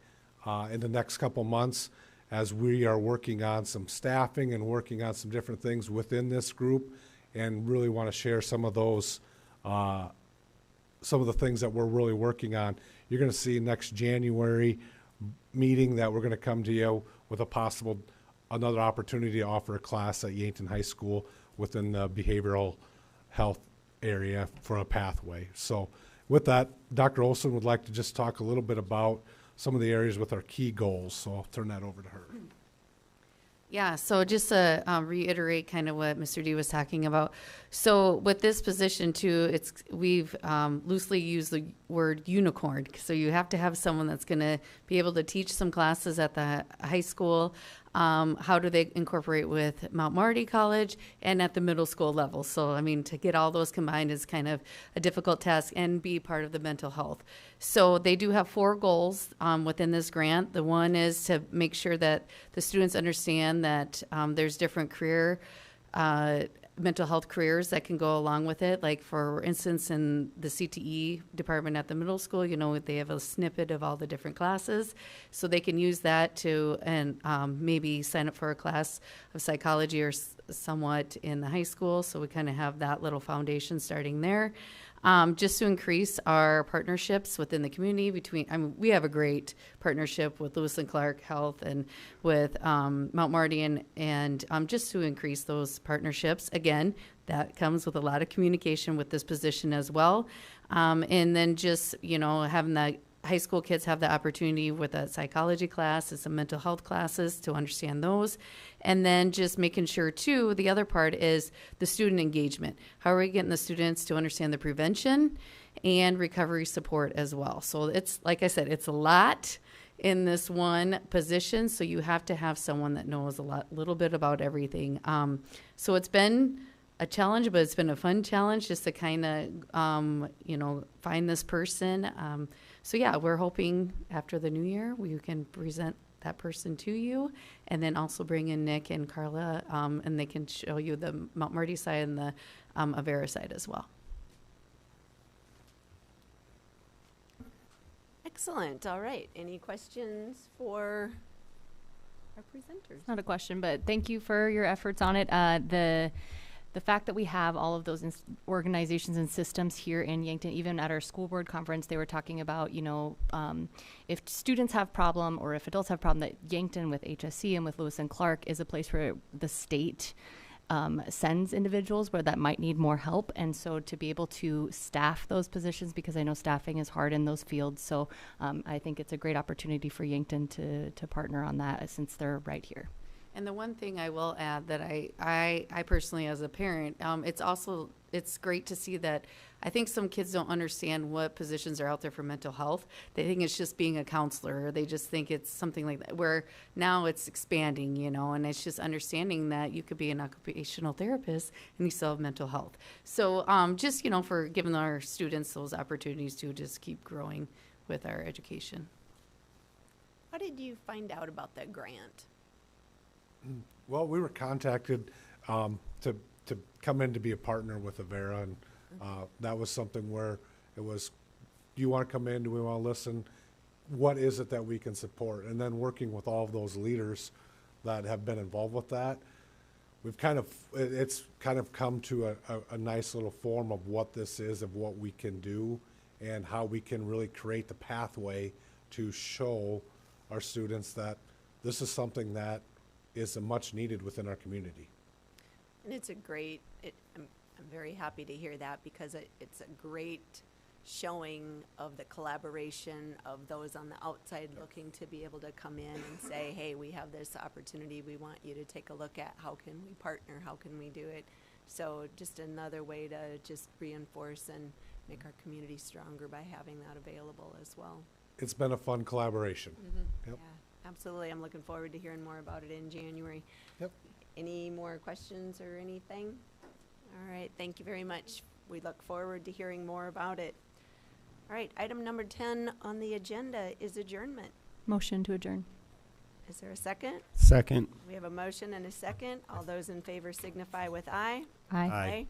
in the next couple months as we are working on some staffing and working on some different things within this group, and really want to share some of those, some of the things that we're really working on. You're going to see next January meeting that we're going to come to you with another opportunity to offer a class at Yankton High School within the behavioral health area for a pathway. So with that, Dr. Olson would like to just talk a little bit about some of the areas with our key goals. So I'll turn that over to her. Yeah, so just to reiterate kind of what Mr. D was talking about. So with this position too, we've loosely used the word unicorn. So you have to have someone that's going to be able to teach some classes at the high school. How do they incorporate with Mount Marty College and at the middle school level? So, I mean, to get all those combined is kind of a difficult task, and be part of the mental health. So they do have 4 goals within this grant. The one is to make sure that the students understand that there's different mental health careers that can go along with it. Like, for instance, in the CTE department at the middle school, they have a snippet of all the different classes. So they can use that and maybe sign up for a class of psychology or somewhat in the high school. So we kind of have that little foundation starting there. Just to increase our partnerships within the community we have a great partnership with Lewis and Clark Health and with Mount Marty, and just to increase those partnerships. Again, that comes with a lot of communication with this position as well. And then just, having the high school kids have the opportunity with a psychology class and some mental health classes to understand those. And then just making sure, too, the other part is the student engagement. How are we getting the students to understand the prevention and recovery support as well? So it's, like I said, it's a lot in this one position, so you have to have someone that knows a little bit about everything. So it's been a challenge, but it's been a fun challenge just to kind of, find this person. So yeah, we're hoping after the new year we can present that person to you, and then also bring in Nick and Carla, and they can show you the Mount Marty side and the Avera side as well. Excellent. All right. Any questions for our presenters? It's not a question, but thank you for your efforts on it. The fact that we have all of those organizations and systems here in Yankton, even at our school board conference, they were talking about, if students have problem or if adults have problem, that Yankton with HSC and with Lewis and Clark is a place where the state sends individuals where that might need more help. And so to be able to staff those positions, because I know staffing is hard in those fields. So I think it's a great opportunity for Yankton to partner on that, since they're right here. And the one thing I will add that I personally, as a parent, it's great to see that I think some kids don't understand what positions are out there for mental health. They think it's just being a counselor, or they just think it's something like that, where now it's expanding, and it's just understanding that you could be an occupational therapist and you still have mental health. So just, for giving our students those opportunities to just keep growing with our education. How did you find out about the grant? Well, we were contacted to come in to be a partner with Avera, and that was something where it was, do you want to come in? Do we want to listen? What is it that we can support? And then working with all of those leaders that have been involved with that, it's kind of come to a nice little form of what this is, of what we can do, and how we can really create the pathway to show our students that this is something that is much needed within our community. And it's a great, I'm very happy to hear that, because it's a great showing of the collaboration of those on the outside looking to be able to come in and say, hey, we have this opportunity. We want you to take a look at how can we partner, how can we do it. So just another way to just reinforce and make our community stronger by having that available as well. It's been a fun collaboration. Mm-hmm. Yep. Yeah, absolutely. I'm looking forward to hearing more about it in January. Yep. Any more questions or anything? All right, thank you very much. We look forward to hearing more about it. All right, item number 10 on the agenda is adjournment. Motion to adjourn. Is there a second? Second. We have a motion and a second. All those in favor signify with aye. Aye.